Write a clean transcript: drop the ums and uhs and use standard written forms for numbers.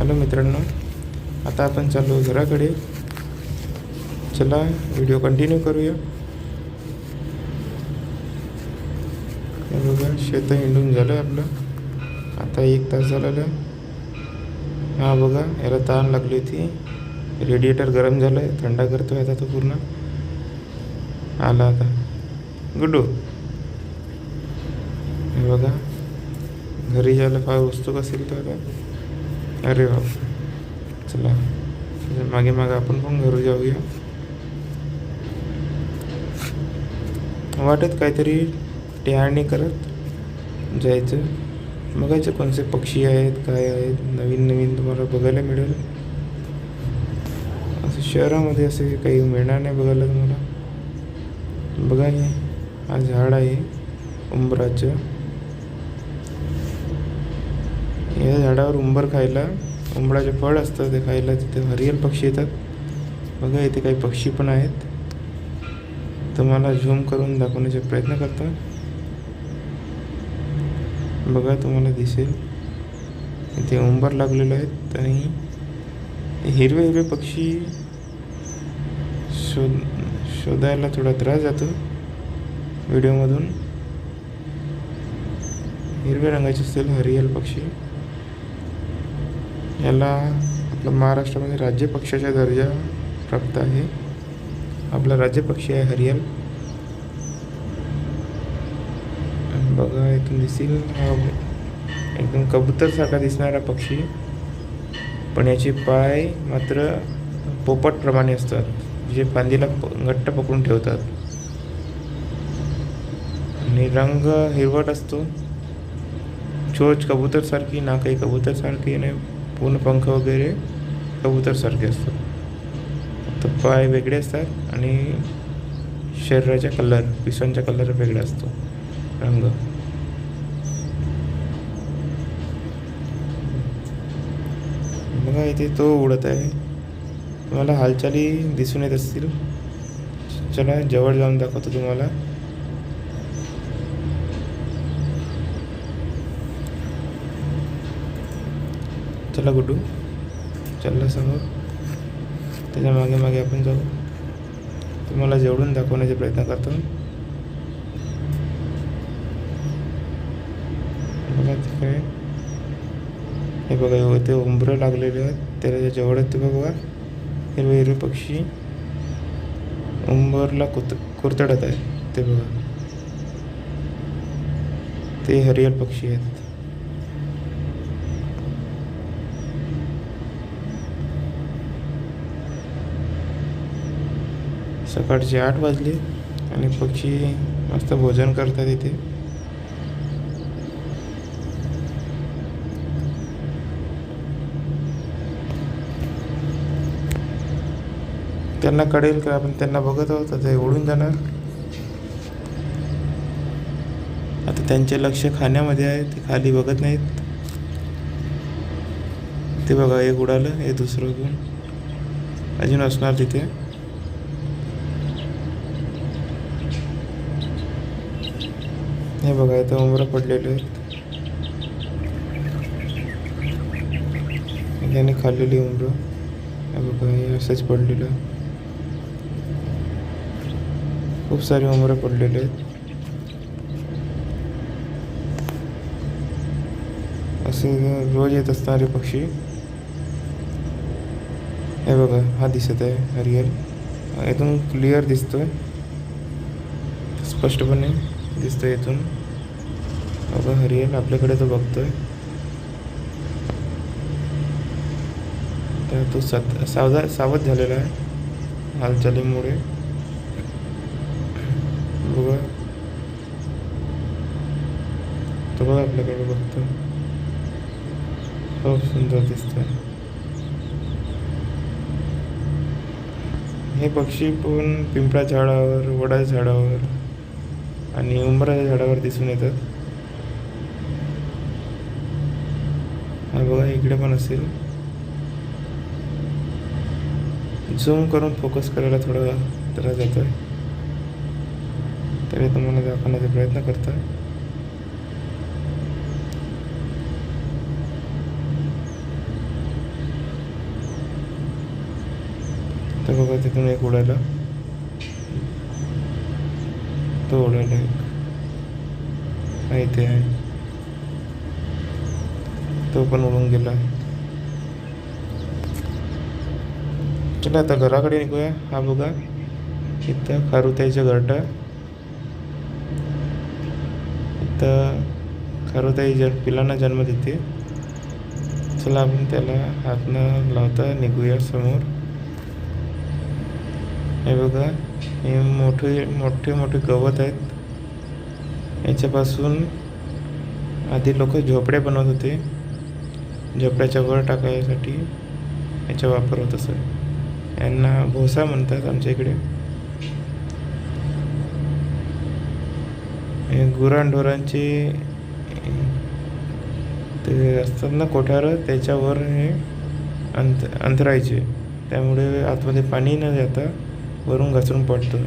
Hello मित्रांनो, आता आपण चाललो घराकडे. चला व्हिडिओ कंटिन्यू करूया. हे बघा, शेत हिंडून झालं आपलं. आता 1 तास झालेला. हा बघा, याला ताण लागली होती. रेडिएटर गरम झालं आहे, थंडा करतोय आता तो पूर्ण. आला आता गुड्डू. हे बघा, घरी जायला फार उत्सुक असेल तर आता. अरे बाप, चला मागे मागे आपण पण घरी जाऊया. वाटत काहीतरी टेहाळणी करत जायचं, बघायचं कोणते पक्षी आहेत, काय आहेत, नवीन नवीन तुम्हाला बघायला मिळेल. असं शहरामध्ये असे काही मिळणार नाही बघायला तुम्हाला. बघा, हा झाड आहे उंबराचं. या झाडावर उंबर खायला, उंबराचे फळ असतं ते खायला तिथे हरियल पक्षी येतात. बघा, इथे काही पक्षी पण आहेत. तुम्हाला झूम करून दाखवण्याचा प्रयत्न करतो. बघा, तुम्हाला दिसेल इथे उंबर लागलेले आहेत. आणि हिरवे हिरवे पक्षी शोधायला थोडा त्रास जातो व्हिडिओमधून. हिरव्या रंगाचे असतील हरियल पक्षी. याला आपल्या महाराष्ट्रामध्ये राज्य पक्षाचा दर्जा प्राप्त आहे. आपला राज्य पक्षी आहे हरियल. बघा, इथून दिसेल हा एकदम कबूतरसारखा दिसणारा पक्षी, पण याचे पाय मात्र पोपटप्रमाणे असतात, जे फांदीला घट्ट पकडून ठेवतात. आणि रंग हिरवट असतो. चोच कबूतरसारखी, ना काही कबूतरसारखी नाही, पूर्ण पंख वगैरे कबूतरसारखे असतात. तर पाय वेगळे असतात आणि शरीराचा कलर, पिसांचा कलर वेगळा असतो, रंग. बघा, इथे तो उडत आहे. तुम्हाला हालचाली दिसून येत असतील. चला जवळ जाऊन दाखवतो तुम्हाला. चला गुड्डू, चला समोर. त्याच्या मागे मागे आपण जाऊ. तुम्हाला जेवढून दाखवण्याचा प्रयत्न करतो. बघा ते काय, हे बघा, ते उंबरं लागलेले आहेत. त्याच्या जवळ ते बघा, हिरवे हिरवे पक्षी उंबरला कुरतडत आहे. ते बघा, ते हरियल पक्षी आहेत. सकाळचे 8 वाजले आणि पक्षी मस्त भोजन करतात इथे. त्यांना कळेल का आपण त्यांना बघत आहोत, तर ते उडून जाणार. आता त्यांचे लक्ष खाण्यामध्ये आहे, ते खाली बघत नाहीत. ते बघा, एक उडालं, हे दुसरं गुण अजून असणार तिथे. हे बघा, इथं उंबरं पडलेले आहेत. त्याने खाल्लेली उंबरं. हे बघा, हे असंच पडलेलं. खूप सारे उंबरं पडलेले आहेत. असे रोज येत असणारे पक्षी. हे बघा, हा दिसत आहे हरियल. इथून क्लिअर दिसतोय, स्पष्टपणे दिसतोय इथून. बघा, हरियल आपल्याकडे तो बघतोय. तर तो सावध झालेला आहे हालचालीमुळे. बघा, तो बघा आपल्याकडे बघतो. खूप सुंदर दिसतोय. हे पक्षी पण पिंपळा झाडावर, वडाच्या झाडावर आणि उंबराच्या झाडावर दिसून येतात. हा बघा, इकडे पण असेल. झूम करून फोकस करायला थोडा त्रास जातो आहे, तरी तुम्हाला दाखवण्याचा प्रयत्न करतो. बघा तिथून एक उडाला, तो उडाला एक, हा इथे आहे, तो पण उडून गेला. चला आता घराकडे निघूया. हा बघा इथं खारुताईचं घरटं, इथं खारुताई पिलांना जन्म देते. चला आपण त्याला हात न लावता निघूया समोर. हे बघा, हे मोठे मोठे मोठे गवत आहेत. याच्यापासून आधी लोक झोपड्या बनवत होते. झोपड्याच्या वर टाकायसाठी याचा वापर होत असं. यांना भोसा म्हणतात आमच्या इकडे. हे गुरांढोरांचे ते असतात ना कोठार, त्याच्यावर हे अंतरायचे. त्यामुळे आतमध्ये पाणी न जाता वरून घसरून पडतं.